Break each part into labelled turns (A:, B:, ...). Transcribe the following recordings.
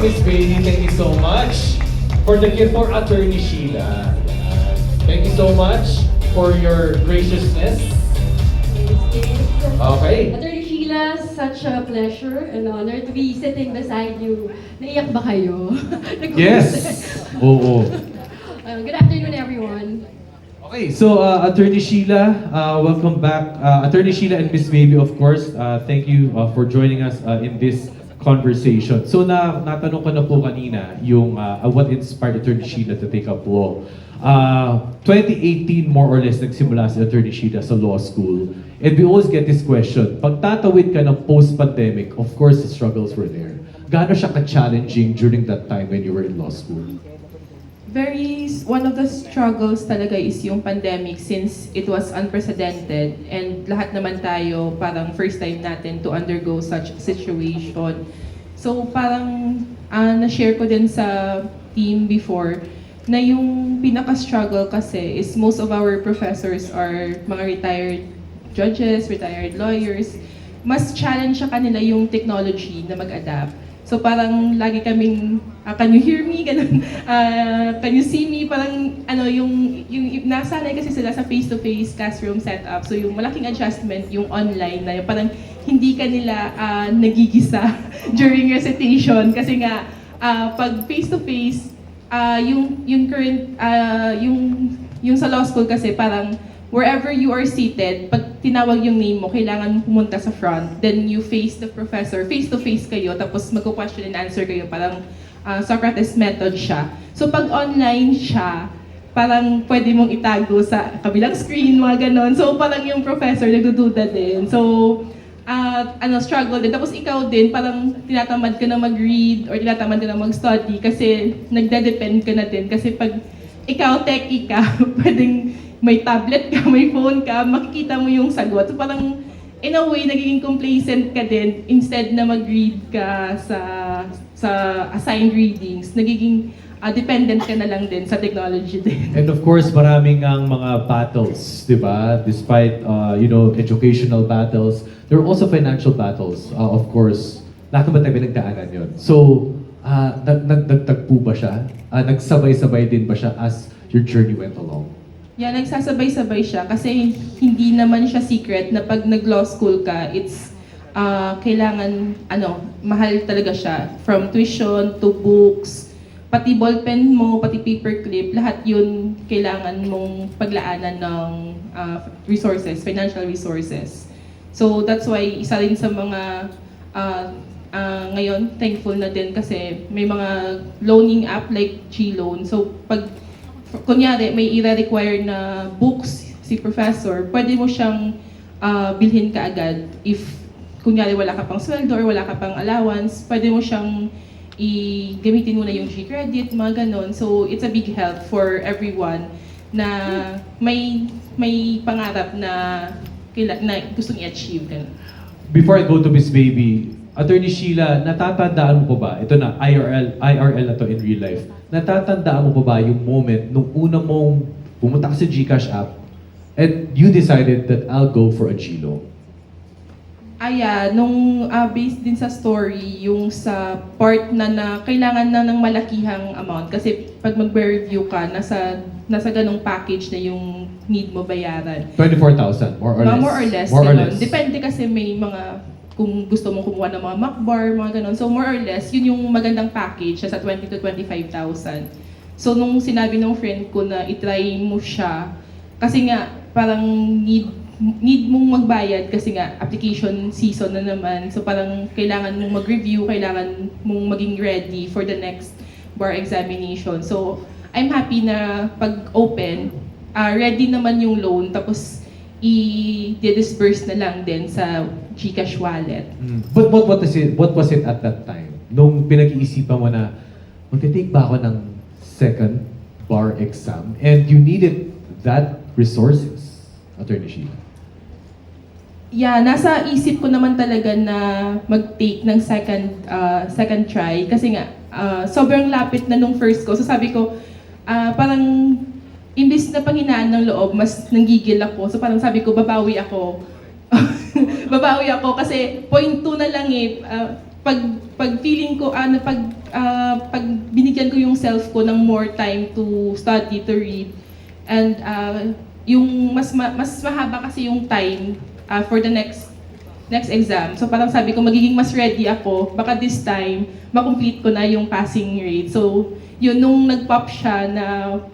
A: Miss Bailey, thank you so much for the gift for Attorney Sheila. Ayan. Thank you so much for your graciousness. Okay.
B: Attorney Sheila, such a pleasure and honor to be sitting beside you. Naiyak ba kayo?
A: Yes. Oo.
B: Good afternoon, everyone.
C: Okay, so Attorney Sheila, welcome back. Attorney Sheila and Miss Baby, of course, thank you for joining us in this conversation. So natanong ko na po kanina yung what inspired Attorney Sheila to take up law. 2018 more or less nagsimula si Attorney Sheila sa law school. And we always get this question, pag tatawid ka ng post-pandemic, of course the struggles were there. Gaano siya ka-challenging during that time when you were in law school?
D: One of the struggles talaga is yung pandemic since it was unprecedented and lahat naman tayo parang first time natin to undergo such situation. So parang na-share ko din sa team before na yung pinaka-struggle kasi is most of our professors are mga retired judges, retired lawyers. Mas challenge sa kanila yung technology na mag-adapt. So parang lagi kaming, can you hear me? Ganun. Can you see me? Parang yung nasanay kasi sila sa face-to-face classroom setup. So yung malaking adjustment, yung online na yung parang hindi ka nila nagigisa during recitation. Kasi nga, pag face-to-face, yung sa law school kasi parang wherever you are seated, pag tinawag yung name mo, kailangan mo pumunta sa front. Then you face the professor, face-to-face kayo, tapos mag-question and answer kayo. Parang Socrates method siya. So pag online siya, parang pwede mong itago sa kabilang screen, mga ganon. So parang yung professor nagdududa din. So, struggle din. Tapos ikaw din, parang tinatamad ka na mag-read or tinatamad ka na mag-study kasi nagde-depend ka na din. Kasi pag ikaw, techie ka, pwedeng may tablet ka, may phone ka, makikita mo yung sagot. So parang, in a way, nagiging complacent ka din instead na mag-read ka sa assigned readings. Nagiging dependent ka na lang din sa technology din.
C: And of course, maraming ang mga battles, di ba? Despite, educational battles, there are also financial battles. Of course, lahat naman tayo pinagdaanan yun. So, nagtagpo ba siya? Nagsabay-sabay din ba siya as your journey went along?
D: Yeah, nagsasabay-sabay siya kasi hindi naman siya secret na pag nag-law school ka, it's kailangan, mahal talaga siya. From tuition to books, pati ballpen mo, pati paperclip, lahat yun kailangan mong paglaanan ng resources, financial resources. So that's why isa rin sa mga ngayon, thankful na din kasi may mga loaning app like G-Loan. So pag kunyari may i-require na books si professor, pwede mo siyang bilhin ka agad. If kunyari wala ka pang sweldo or wala ka pang allowance, pwede mo siyang gamitin mo na yung G-Credit, mga ganon. So it's a big help for everyone na may pangarap na gustong i-achieve.
C: Before I go to Miss Baby, Attorney Sheila, natatandaan mo pa ba, ito na, IRL na to in real life, natatandaan mo pa ba yung moment nung una mong pumunta ka sa GCash app and you decided that I'll go for a G-Loan?
D: Nung based din sa story, yung sa part na kailangan na ng malakihang amount. Kasi pag mag-review ka, nasa ganong package na yung need mo bayaran.
C: 24,000, more or less?
D: More or less.
C: More or less.
D: Depende kasi may mga, kung gusto mong kumuha ng mga MacBar, mga ganon. So more or less, yun yung magandang package, sa 20 to 25,000. So nung sinabi ng friend ko na itry mo siya, kasi nga parang need mong magbayad kasi nga application season na naman. So parang kailangan mong mag-review, kailangan mong maging ready for the next bar examination. So I'm happy na pag-open, ready naman yung loan, tapos i-disburse na lang din sa GCash wallet.
C: But what was it at that time? Nung pinag-iisipan mo na, magte-take ba ako ng second bar exam? And you needed that resources, Attorney Sheila.
D: Yeah, nasa isip ko naman talaga na mag-take ng second try kasi nga sobrang lapit na nung first ko. So sabi ko, parang imbis na panghinaan ng loob, mas nanggigil ako. So parang sabi ko, babawi ako. babawi ako kasi point 2 na lang eh. Pag feeling ko, pag pag binigyan ko yung self ko ng more time to study, to read, and yung mas mahaba kasi yung time for the next exam. So parang sabi ko, magiging mas ready ako. Baka this time, makomplete ko na yung passing rate. So, yun, nung nag-pop siya na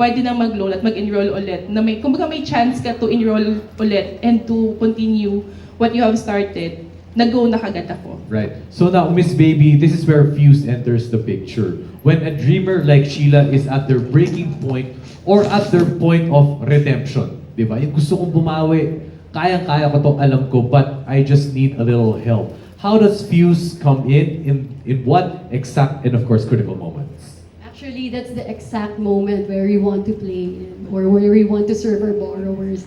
D: pwede na mag-loan at mag-enroll ulit, na kumbaga may chance ka to enroll ulit and to continue what you have started, nag-go na kagad ako.
C: Right. So now, Miss Baby, this is where Fuse enters the picture. When a dreamer like Sheila is at their breaking point or at their point of redemption, di ba? Yung gusto kong bumawi, kayang-kaya ko to, alam ko, but I just need a little help. How does Fuse come in what exact and of course critical moments?
B: Actually, that's the exact moment where we want to play in or where we want to serve our borrowers.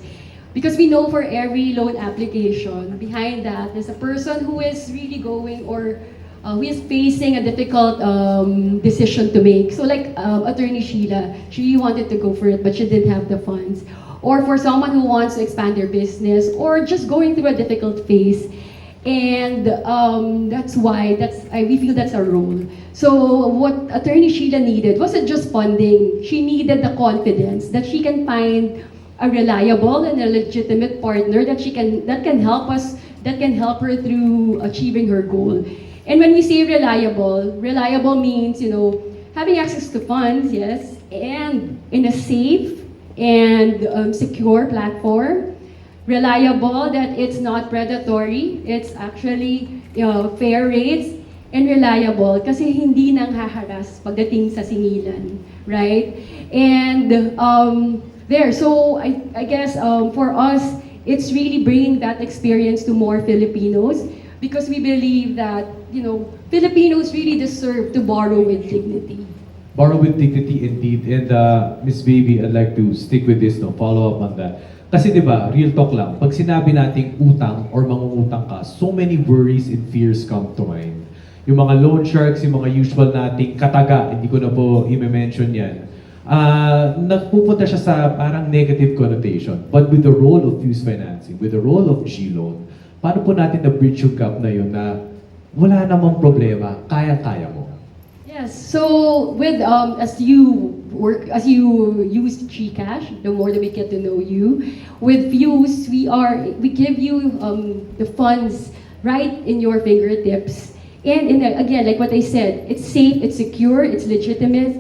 B: Because we know for every loan application, behind that, there's a person who is really going or who is facing a difficult decision to make. So like Attorney Sheila, she really wanted to go for it, but she didn't have the funds. Or for someone who wants to expand their business or just going through a difficult phase. And that's why we feel that's our role. So what Attorney Sheila needed wasn't just funding. She needed the confidence that she can find a reliable and a legitimate partner that can help her through achieving her goal. And when we say reliable means, having access to funds, yes, and in a safe and secure platform. Reliable, that it's not predatory, it's actually fair rates, and reliable kasi hindi nang haharas pagdating sa singilan, right? And so I guess for us, it's really bringing that experience to more Filipinos because we believe that Filipinos really deserve to borrow with dignity.
C: Borrow with dignity indeed. And Miss Baby, I'd like to stick with this, follow up on that. Kasi di ba, real talk lang, pag sinabi nating utang or mangungutang ka, so many worries and fears come to mind. Yung mga loan sharks, yung mga usual nating kataga, hindi ko na po i-mention yan, nagpupunta siya sa parang negative connotation. But with the role of Fuse Financing, with the role of G-Loan, paano po natin na-bridge yung gap na yun na wala namang problema, kaya-kaya mo?
B: Yes. So with as you use GCash, the more that we get to know you. With Fuse, we give you the funds right in your fingertips. And again, like what I said, it's safe, it's secure, it's legitimate,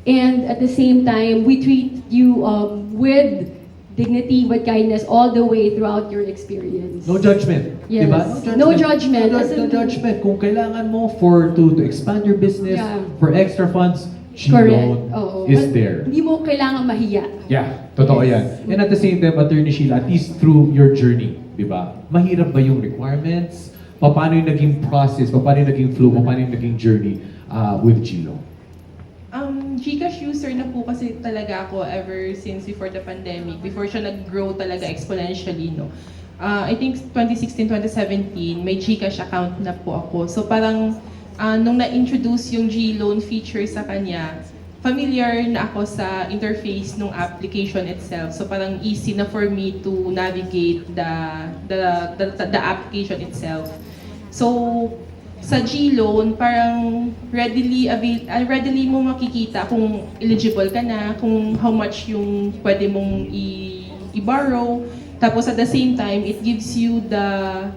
B: and at the same time, we treat you with dignity, with kindness all the way throughout your experience.
C: No judgment.
B: Yes.
C: Diba?
B: No judgment.
C: No judgment. Kung kailangan mo to expand your business,
B: Yeah.
C: for extra funds,
B: Correct.
C: G-Loan
B: Oo.
C: is
B: But
C: there.
B: Hindi mo kailangan mahiya.
C: Yeah, totoo
B: Yes.
C: yan. And at the same time, Attorney Sheila, at least through your journey, di ba? Mahirap ba yung requirements? Paano yung naging process? Paano yung naging flow? Paano yung naging journey with G-Loan?
D: GCash user na po kasi talaga ako ever since before the pandemic, before siya nag-grow talaga exponentially, no. I think 2016, 2017, may GCash account na po ako. So parang nung na-introduce yung G-Loan feature sa kanya, familiar na ako sa interface ng application itself. So parang easy na for me to navigate the application itself. So sa G-Loan, parang readily mo makikita kung eligible ka na, kung how much yung pwede mong i-borrow. Tapos at the same time, it gives you the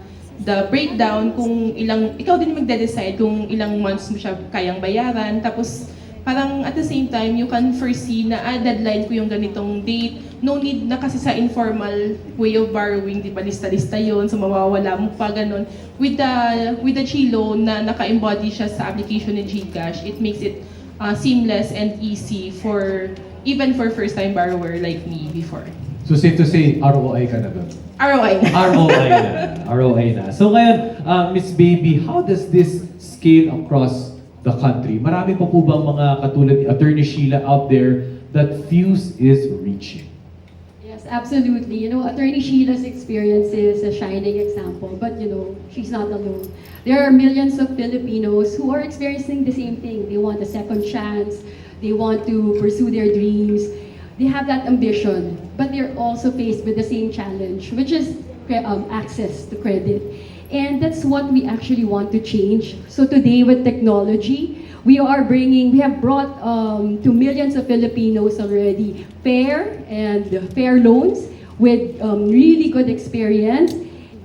D: breakdown kung ikaw din magde-decide kung ilang months mo siya kayang bayaran. Tapos parang at the same time, you can foresee na deadline ko yung ganitong date. No need na kasi sa informal way of borrowing, di ba, lista-lista yun, so mawawala mo pa, ganun. With the G-Loan na naka-embody siya sa application ni GCash, it makes it seamless and easy even for first-time borrower like me before.
C: So safe to say, ROI ka na doon?
D: ROI na.
C: ROI na. So ngayon, Miss Baby, how does this scale across the country? Marami pa po bang mga katulad ni Attorney Sheila out there that Fuse is reaching?
B: Yes, absolutely. Attorney Sheila's experience is a shining example, but she's not alone. There are millions of Filipinos who are experiencing the same thing. They want a second chance. They want to pursue their dreams. They have that ambition, but they're also faced with the same challenge, which is access to credit. And that's what we actually want to change. So today with technology, we have brought to millions of Filipinos already fair loans with really good experience.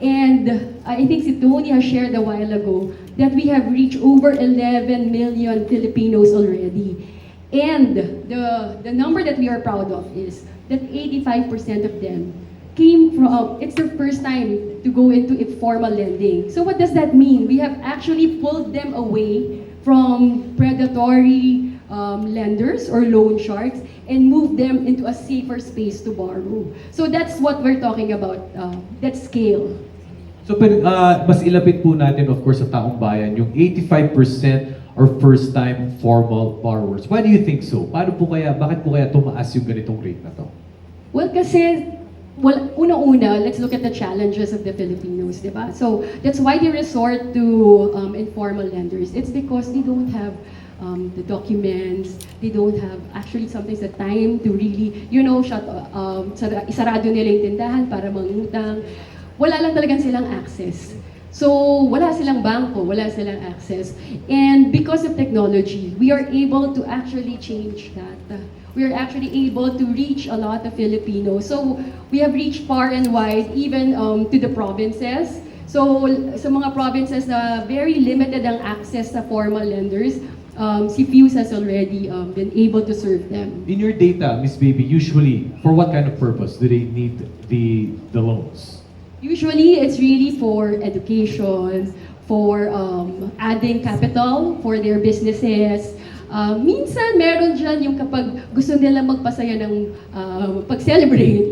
B: And I think si Tony has shared a while ago that we have reached over 11 million Filipinos already. And the number that we are proud of is that 85% of them came from, it's their first time to go into informal lending. So what does that mean? We have actually pulled them away from predatory lenders or loan sharks and moved them into a safer space to borrow. So that's what we're talking about, that scale.
C: So, mas ilapit po natin, of course, sa taong bayan, yung 85% are first-time formal borrowers. Why do you think so? Bakit po kaya tumaas yung ganitong rate na to?
B: Well, kasi, una-una, let's look at the challenges of the Filipinos, di ba? So, that's why they resort to informal lenders. It's because they don't have the documents, they don't have actually sometimes the time to really, isarado nila yung tindahan para mangutang. Wala lang talagang silang access. So, wala silang bangko, wala silang access. And because of technology, we are able to actually change that. We are actually able to reach a lot of Filipinos. So, we have reached far and wide, even to the provinces. So, sa mga provinces na very limited ang access sa formal lenders, si Fuse has already been able to serve them.
C: In your data, Miss Baby, usually, for what kind of purpose do they need the loans?
B: Usually, it's really for education, for adding capital for their businesses. Minsan, meron dyan yung kapag gusto nila magpasaya ng pag-celebrate.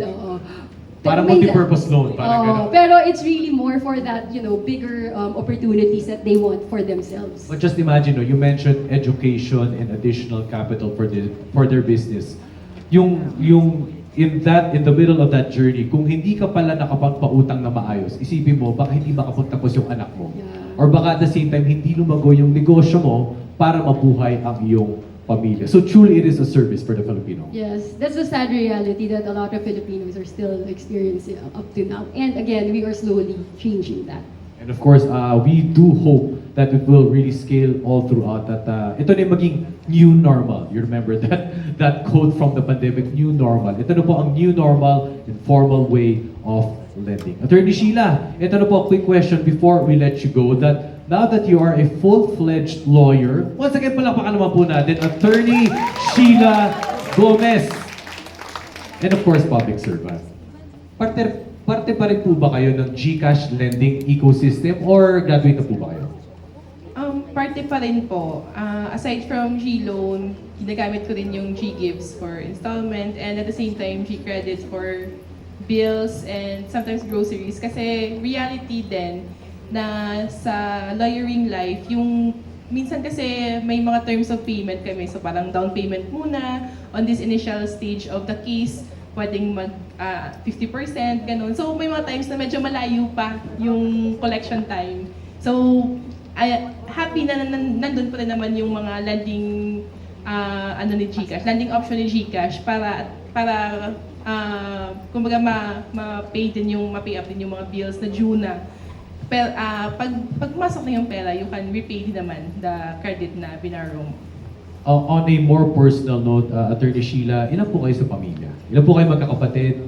C: Parang
B: Pero
C: multi-purpose loan, parang ganun.
B: pero it's really more for that, bigger opportunities that they want for themselves.
C: But just imagine, you mentioned education and additional capital for their business. Yung in the middle of that journey, kung hindi ka pala nakapagpautang na maayos, isipin mo, baka hindi makapagtapos yung anak mo.
B: Yeah.
C: Or baka at the same time, hindi lumago yung negosyo mo para mabuhay ang iyong pamilya. So truly, it is a service for the Filipino.
B: Yes, that's the sad reality that a lot of Filipinos are still experiencing up to now. And again, we are slowly changing that.
C: And of course, we do hope that it will really scale all throughout. That ito na yung maging new normal. You remember that quote from the pandemic, new normal. Ito na po ang new normal, informal way of lending. Attorney Sheila, ito na po a quick question before we let you go. That now that you are a full-fledged lawyer, once again, palakpakan naman po natin, Attorney Sheila Gomez. And of course, public servant. Parte pa rin po ba kayo ng GCash lending ecosystem or graduate na po ba kayo?
D: Parte pa rin po. Aside from G-Loan, ginagamit ko rin yung G-Gives for installment and at the same time, G-Credits for bills and sometimes groceries. Kasi reality din na sa lawyering life, yung minsan kasi may mga terms of payment kami. So parang down payment muna on this initial stage of the case, pwedeng mag 50%, ganun. So may mga times na medyo malayo pa yung collection time. So happy na nandun pa rin naman yung mga lending ni GCash, lending option ni GCash para kumbaga ma-pay up din yung mga bills na due na. Pero pag pumasok na yung pera, you can repay din naman the credit na binarrow mo.
C: On a more personal note, Attorney Sheila, ilan po kayo sa pamilya? Ilan po kayo magkakapatid?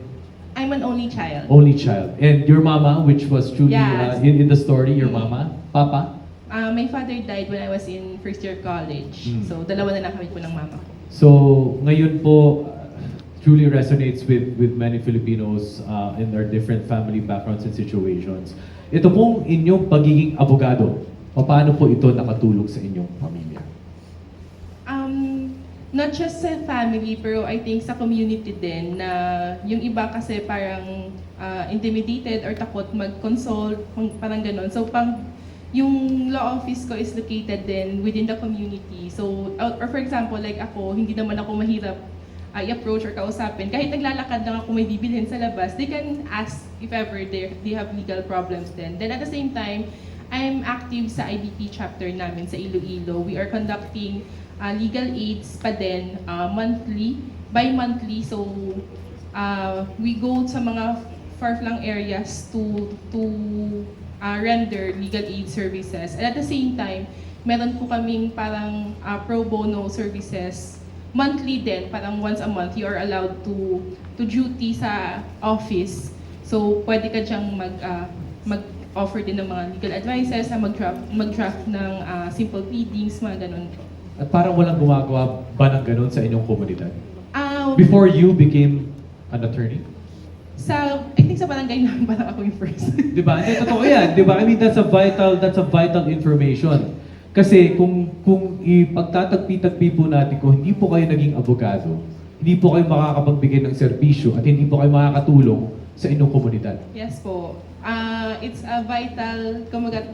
D: I'm an only child.
C: Only child. And your mama, which was truly
D: Yes.
C: in the story, your mama? Papa?
D: My father died when I was in first year college. So dalawa na lang kami po ng mama ko.
C: So, ngayon po, truly resonates with many Filipinos in their different family backgrounds and situations. Ito pong inyong pagiging abogado, paano po ito nakatulong sa inyong pamilya?
D: Not just sa family, pero I think sa community din na yung iba kasi parang intimidated or takot mag-consult, parang ganon. So, yung law office ko is located din within the community. So, or for example, like ako, hindi naman ako mahirap i-approach or kausapin. Kahit naglalakad lang ako may bibilhin sa labas, they can ask if ever they have legal problems then. Then at the same time, I'm active sa IBP chapter namin sa Iloilo. We are conducting legal aids pa din monthly, bi-monthly. So, we go sa mga far-flung areas to render legal aid services. And at the same time, meron po kaming parang pro bono services. Monthly din, parang once a month, you are allowed to duty sa office. So, pwede ka diyang mag-offer din ng mga legal advices, na mag-draft ng simple pleadings, mga ganun.
C: At parang walang gumagawa ba ng ganun sa inyong komunidad?
D: Before
C: Before you became an attorney?
D: I think sa barangay namin, parang ako yung first.
C: Di ba? Hindi, totoo yan. Di ba? I mean, that's a vital information. Kasi kung ipagtatagpi-tagpi po natin, kung hindi po kayo naging abogado, hindi po kayo makakapagbigay ng serbisyo at hindi po kayo makakatulong sa inyong komunidad.
D: Yes po. It's a vital, kumaga,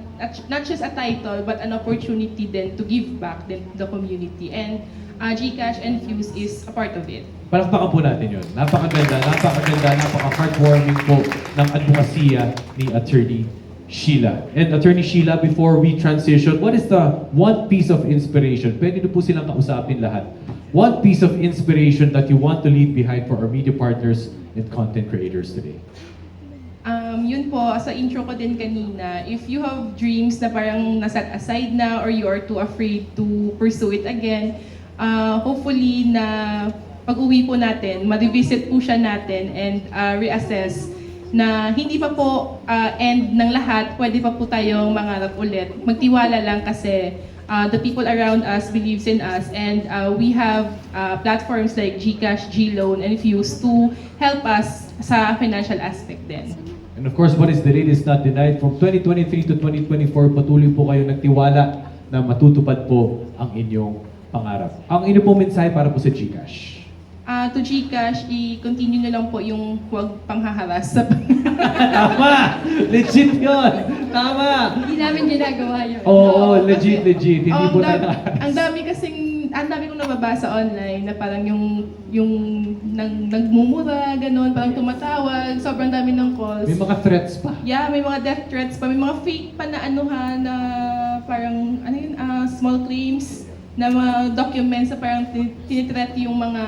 D: not just a title, but an opportunity then to give back then to the community. And GCash and Fuse is a part of it.
C: Palakpakan po natin yun. Napakaganda, napaka-heartwarming po ng advokasya ni Attorney Sheila. And Attorney Sheila, before we transition, what is the one piece of inspiration? Pwede na po silang kausapin lahat. One piece of inspiration that you want to leave behind for our media partners and content creators today.
D: Yun po, sa intro ko din kanina, if you have dreams na parang naset aside na or you are too afraid to pursue it again, hopefully na pag-uwi po natin, ma-revisit po siya natin and reassess na hindi pa po end ng lahat, pwede pa po tayong mangarap ulit. Magtiwala lang kasi the people around us believes in us and we have platforms like GCash, GLoan, and Fuse to help us sa financial aspect din.
C: And of course, what is delayed is not denied. From 2023 to 2024, patuloy po kayo nagtiwala na matutupad po ang inyong pangarap. Ang inyong pong mensahe para po sa GCash.
D: To GCash, i-continue nyo lang po yung huwag panghaharas sa
C: Tama! Legit yun! Tama!
B: Hindi namin ginagawa yun.
C: Oo, legit. Hindi po tayo
D: ang dami kong nababasa online na parang yung nagmumura, ganun, parang tumatawag, sobrang dami ng calls.
C: May mga threats pa.
D: Yeah, may mga death threats pa, may mga fake pa na anuhan na parang, small claims na mga documents na parang tinitreat yung mga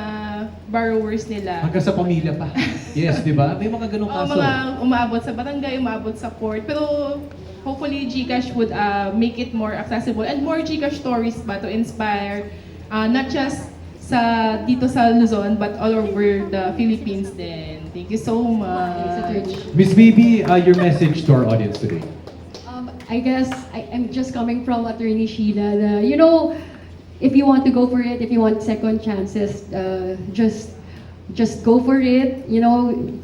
D: borrowers nila.
C: Hanggang sa pamilya pa. Yes, di ba? May mga ganong kaso.
D: Mga umaabot sa barangay, umaabot sa court. Pero hopefully GCash would make it more accessible and more GCash stories ba to inspire not just dito sa Luzon but all over the Philippines din. Thank you so much.
C: Miss Baby, your message to our audience today.
B: I guess I'm just coming from Attorney Sheila. If you want to go for it, if you want second chances, just go for it.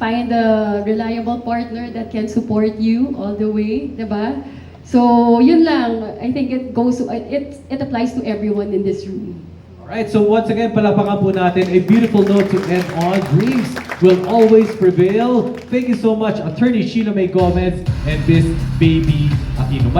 B: Find a reliable partner that can support you all the way, diba? So yun lang. I think it applies to everyone in this room.
C: Alright, so once again, palapakan po natin a beautiful note to end on. Dreams will always prevail. Thank you so much, Attorney Sheila May Gomez and Miss Baby Aquino.